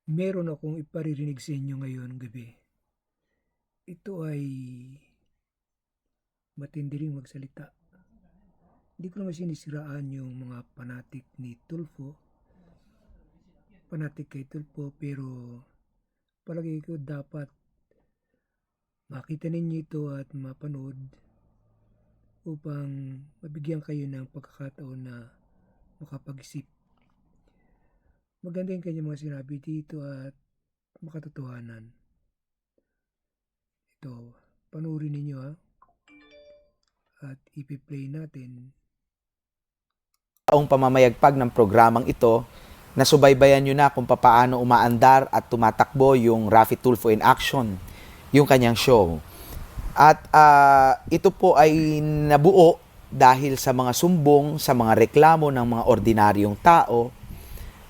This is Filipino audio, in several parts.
Meron akong iparirinig sa inyo ngayon gabi. Ito ay matindi ring magsalita. Hindi ko naman sinisiraan yung mga panatik ni Tulfo, panatik kay Tulfo, pero palagay ko dapat makita ninyo ito at mapanood upang mabigyan kayo ng pagkakataon na makapag-isip. Maganda yung kanyang mga sinabi dito at makatotohanan. Ito, panurin ninyo at ipi-play natin. Taong pamamayagpag ng programang ito, nasubaybayan nyo na kung papaano umaandar at tumatakbo yung Raffy Tulfo in Action, yung kanyang show. At ito po ay nabuo dahil sa mga sumbong, sa mga reklamo ng mga ordinaryong tao.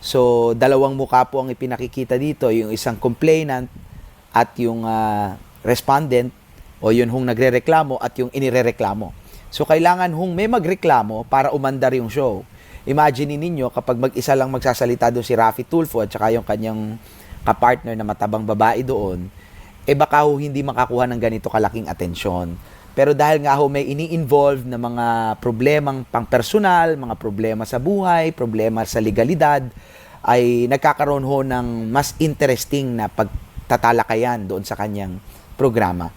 So, dalawang mukha po ang ipinakikita dito, yung isang complainant at yung respondent o yun hong nagrereklamo at yung inirereklamo. So, kailangan hong may magreklamo para umandar yung show. Imagine ninyo kapag mag-isa lang magsasalita doon si Raffy Tulfo at saka yung kanyang kapartner na matabang babae doon, baka ho hindi makakuha ng ganito kalaking atensyon. Pero dahil nga ho may ini-involve na mga problemang pang-personal, mga problema sa buhay, problema sa legalidad, ay nagkakaroon ho ng mas interesting na pagtatalakayan doon sa kanyang programa.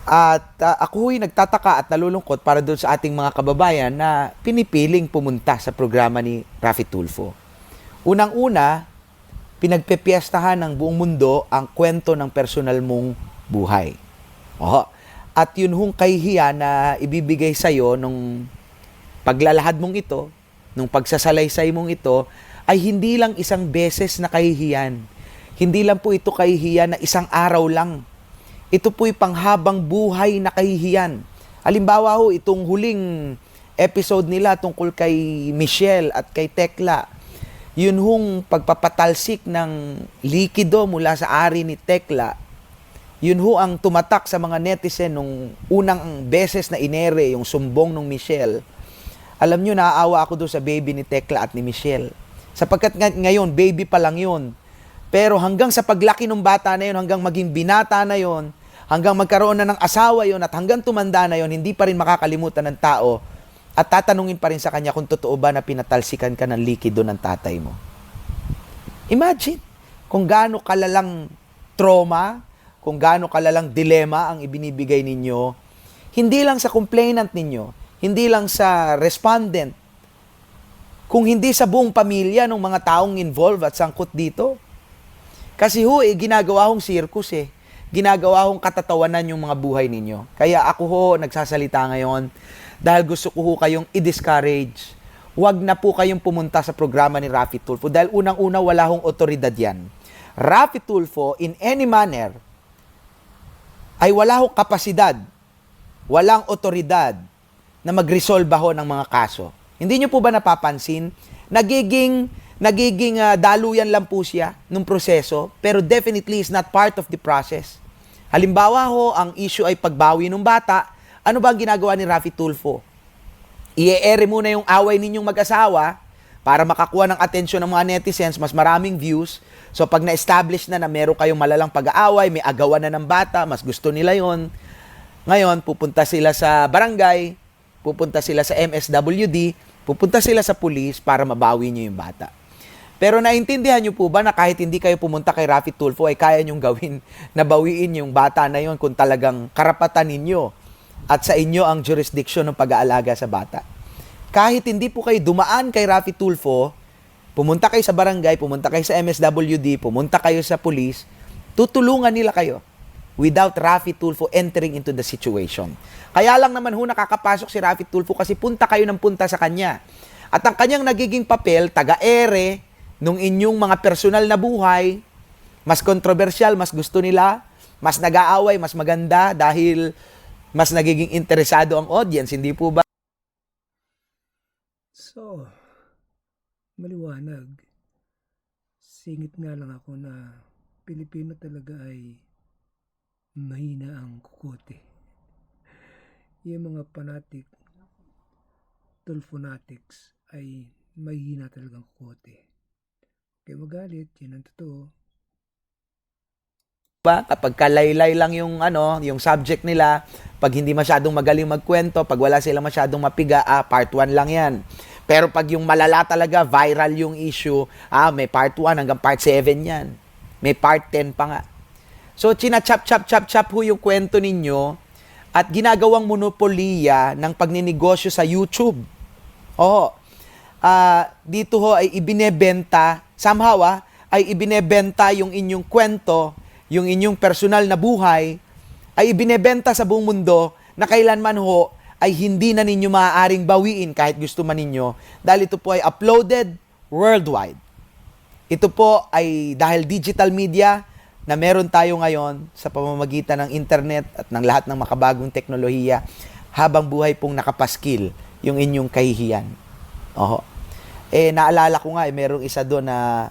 At ako ay nagtataka at nalulungkot para doon sa ating mga kababayan na pinipiling pumunta sa programa ni Raffy Tulfo. Unang-una, pinagpepiestahan ng buong mundo ang kwento ng personal mong buhay. Oh, at yun hong kahihiya na ibibigay sa'yo nung paglalahad mong ito, nung pagsasalaysay mong ito, ay hindi lang isang beses na kahihiyan. Hindi lang po ito kahihiyan na isang araw lang. Ito po'y panghabang buhay na kahihiyan. Halimbawa ho, itong huling episode nila tungkol kay Michelle at kay Tekla, yun hong pagpapatalsik ng likido mula sa ari ni Tekla, yun ho ang tumatak sa mga netizen nung unang beses na inere yung sumbong ng Michelle. Alam nyo, naaawa ako doon sa baby ni Tekla at ni Michelle. Sapagkat ngayon, baby pa lang yun. Pero hanggang sa paglaki ng bata na yun, hanggang maging binata na yun, hanggang magkaroon na ng asawa yon at hanggang tumanda na yon, hindi pa rin makakalimutan ng tao at tatanungin pa rin sa kanya kung totoo ba na pinatalsikan ka ng likido ng tatay mo. Imagine kung gaano kalalang trauma, kung gaano kalalang dilema ang ibinibigay ninyo, hindi lang sa complainant ninyo, hindi lang sa respondent, kung hindi sa buong pamilya ng mga taong involved at sangkot dito. Kasi ginagawa hong circus ginagawa hong katatawanan yung mga buhay ninyo. Kaya ako nagsasalita ngayon dahil gusto ko kayong i-discourage. Huwag na po kayong pumunta sa programa ni Raffy Tulfo dahil unang-una wala hong otoridad yan. Raffy Tulfo, in any manner, ay wala hong kapasidad, walang otoridad na mag-resolve ng mga kaso. Hindi nyo po ba napapansin? Nagiging daluyan lang po siya nung proseso, pero definitely is not part of the process. Halimbawa ang issue ay pagbawi ng bata, ano ba ang ginagawa ni Raffy Tulfo? I-ere muna yung away ninyong mag-asawa para makakuha ng atensyon ng mga netizens, mas maraming views. So pag na-establish na meron kayong malalang pag-aaway, may agawan na ng bata, mas gusto nila yon. Ngayon, pupunta sila sa barangay, pupunta sila sa MSWD, pupunta sila sa pulis para mabawi nyo yung bata. Pero naintindihan nyo po ba na kahit hindi kayo pumunta kay Raffy Tulfo ay kaya nyong gawin na bawiin yung bata na yon kung talagang karapatan ninyo at sa inyo ang jurisdiction ng pag-aalaga sa bata. Kahit hindi po kayo dumaan kay Raffy Tulfo, pumunta kayo sa barangay, pumunta kayo sa MSWD, pumunta kayo sa police, tutulungan nila kayo without Raffy Tulfo entering into the situation. Kaya lang naman nakakapasok si Raffy Tulfo kasi punta kayo ng punta sa kanya. At ang kanyang nagiging papel, taga-ere, nung inyong mga personal na buhay, mas kontrobersyal, mas gusto nila, mas nag-aaway, mas maganda dahil mas nagiging interesado ang audience, hindi po ba? So, maliwanag. Singit nga lang ako na Pilipino talaga ay mahina ang kukote. Yung mga fanatic, Tulfonatics ay mahina talagang kukote. kayo magalit, yan ang totoo. Ba? Kapag kalaylay lang yung yung subject nila, pag hindi masyadong magaling magkwento, pag wala silang masyadong mapiga, part 1 lang 'yan. Pero pag yung malala talaga, viral yung issue, may part 1 hanggang part 7 'yan. May part 10 pa nga. So china-chop ho yung kwento ninyo at ginagawang monopoliya ng pagninegosyo sa YouTube. Oo. Dito ho ay ibinebenta, somehow ay ibinebenta yung inyong kwento, yung inyong personal na buhay, ay ibinebenta sa buong mundo na kailanman ho ay hindi na ninyo maaaring bawiin kahit gusto man ninyo dahil ito po ay uploaded worldwide. Ito po ay dahil digital media na meron tayo ngayon sa pamamagitan ng internet at ng lahat ng makabagong teknolohiya habang buhay pong nakapaskil yung inyong kahihiyan. Oho. Naalala ko nga, merong isa doon na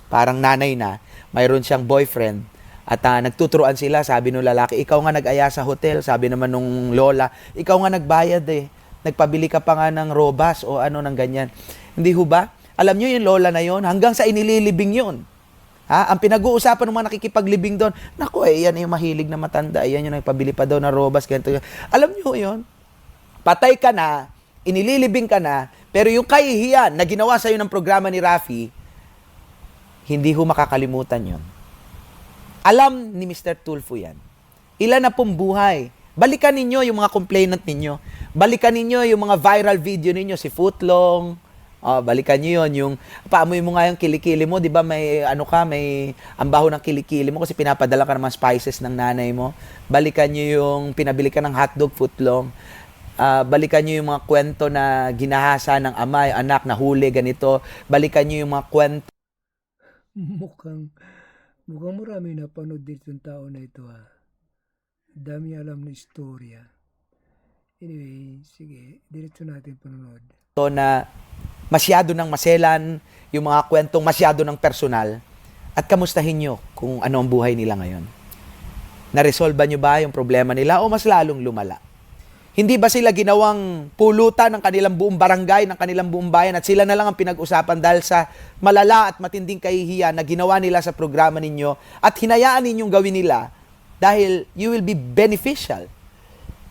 parang nanay na, mayroon siyang boyfriend. At nagtuturuan sila, sabi nung lalaki, ikaw nga nag-aya sa hotel. Sabi naman nung lola, ikaw nga nagbayad eh. Nagpabili ka pa nga ng robas o ano ng ganyan. Hindi ho ba? Alam nyo yung lola na yon, hanggang sa inililibing yun. Ang pinag-uusapan ng mga nakikipaglibing doon, naku yan yung mahilig na matanda, yan yung nagpabili pa daw ng robas, ganito. Alam nyo yun? Patay ka na, inililibing ka na, pero yung kahihiyan na ginawa sa'yo ng programa ni Rafi, hindi ho makakalimutan yon. Alam ni Mr. Tulfo yan. Ilan na pong buhay. Balikan ninyo yung mga complainant ninyo. Balikan ninyo yung mga viral video ninyo, si Footlong. Balikan nyo yun. Yung, paamoy mo nga yung kilikili mo, di ba may, may ambaho ng kilikili mo kasi pinapadala ka ng mga spices ng nanay mo. Balikan nyo yung pinabili ka ng hotdog, Footlong. Balikan nyo yung mga kwento na ginahasa ng ama, yung anak, nahuli, ganito. Balikan nyo yung mga kwento. Mukhang marami na panood dito yung tao na ito Dami alam na istorya. Anyway, sige, diretso natin panonood. Na masyado ng maselan, yung mga kwentong masyado ng personal, at kamustahin nyo kung ano ang buhay nila ngayon. Naresolba nyo ba yung problema nila o mas lalong lumala? Hindi ba sila ginawang pulutan ng kanilang buong barangay, ng kanilang buong bayan at sila na lang ang pinag-usapan dahil sa malala at matinding kahihiyan na ginawa nila sa programa ninyo at hinayaan ninyong gawin nila dahil you will be beneficial.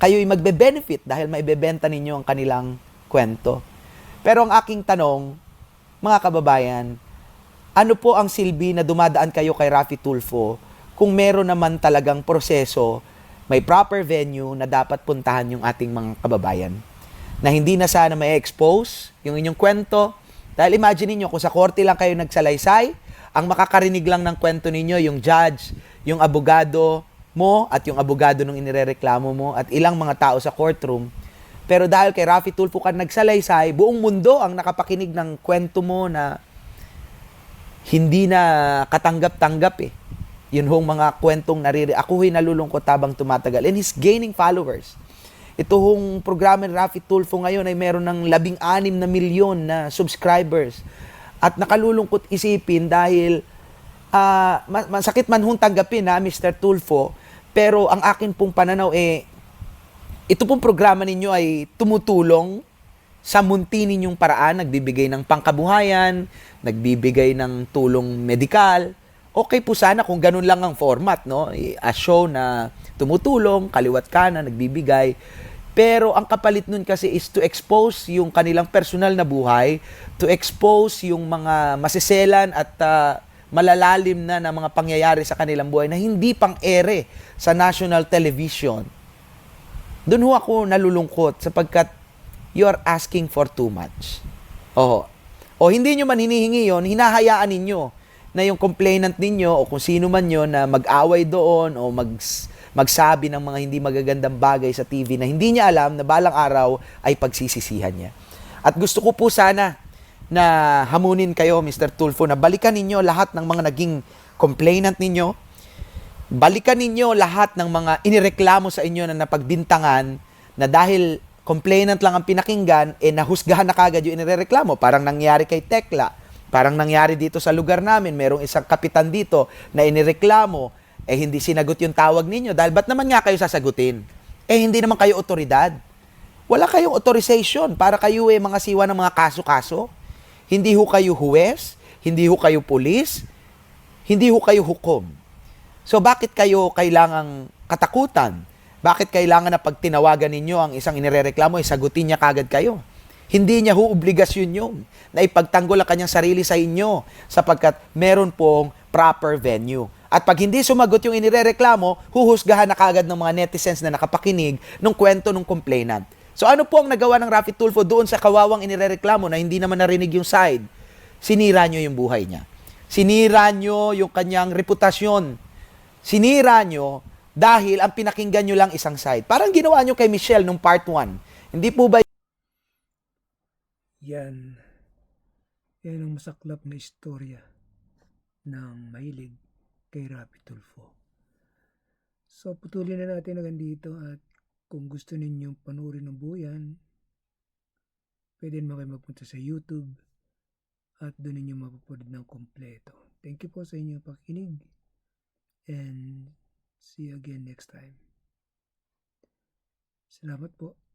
Kayo'y magbe-benefit dahil maibebenta ninyo ang kanilang kwento. Pero ang aking tanong, mga kababayan, ano po ang silbi na dumadaan kayo kay Rafi Tulfo kung meron naman talagang proseso, may proper venue na dapat puntahan yung ating mga kababayan. Na hindi na sana may expose yung inyong kwento. Dahil imagine niyo kung sa korte lang kayo nagsalaysay, ang makakarinig lang ng kwento ninyo, yung judge, yung abogado mo, at yung abogado nung inirereklamo mo, at ilang mga tao sa courtroom. Pero dahil kay Rafi Tulfo ka nagsalaysay, buong mundo ang nakapakinig ng kwento mo na hindi na katanggap-tanggap eh. Yun hong mga kwentong ako'y nalulungkot habang tumatagal. And he's gaining followers. Ito hong programa ni Rafi Tulfo ngayon ay meron ng 16 na milyon na subscribers. At nakalulungkot isipin dahil masakit man hong tanggapin Mr. Tulfo, pero ang akin pong pananaw ito pong programa ninyo ay tumutulong sa munti ninyong paraan, nagbibigay ng pangkabuhayan, nagbibigay ng tulong medikal. Okay po sana kung ganun lang ang format, no? A show na tumutulong, kaliwat kanan, nagbibigay. Pero ang kapalit nun kasi is to expose yung kanilang personal na buhay, to expose yung mga masiselan at malalalim na mga pangyayari sa kanilang buhay na hindi pang-ere sa national television. Doon ho ako nalulungkot sapagkat you are asking for too much. O hindi nyo man hinihingi yon, hinahayaan ninyo na yung complainant ninyo o kung sino man yon na mag-away doon o magsabi ng mga hindi magagandang bagay sa TV na hindi niya alam na balang araw ay pagsisisihan niya. At gusto ko po sana na hamunin kayo, Mr. Tulfo, na balikan ninyo lahat ng mga naging complainant ninyo, balikan ninyo lahat ng mga inireklamo sa inyo na napagbintangan na dahil complainant lang ang pinakinggan, nahusgahan na kagad yung inireklamo. Parang nangyari kay Tekla. Parang nangyari dito sa lugar namin, merong isang kapitan dito na inireklamo, hindi sinagot yung tawag ninyo. Dahil ba't naman nga kayo sasagutin? Hindi naman kayo otoridad. Wala kayong authorization para kayo mga siwa ng mga kaso-kaso. Hindi ho kayo huwes, Hindi ho kayo pulis, hindi ho kayo hukom. So bakit kayo kailangang katakutan? Bakit kailangan na pag tinawagan ninyo ang isang inirereklamo, sagutin niya kagad kayo? Hindi niya ho obligasyon yun na ipagtanggol ang kanyang sarili sa inyo sapagkat meron pong proper venue. At pag hindi sumagot yung inirereklamo, huhusgahan na kagad ng mga netizens na nakapakinig ng kwento ng complainant. So ano po ang nagawa ng Raffy Tulfo doon sa kawawang inirereklamo na hindi naman narinig yung side? Sinira nyo yung buhay niya. Sinira nyo yung kanyang reputasyon. Sinira nyo dahil ang pinakinggan nyo lang isang side. Parang ginawa nyo kay Michelle nung part 1. Hindi po ba Yan. Yan ang masaklap na istorya ng mahilig kay Raffy Tulfo. So, putulin na natin hanggang dito at kung gusto ninyong panoorin ng buyan, pwede naman kayo magpunta sa YouTube at doon ninyo mapapanood ng kompleto. Thank you po sa inyong pakikinig and see you again next time. Salamat po.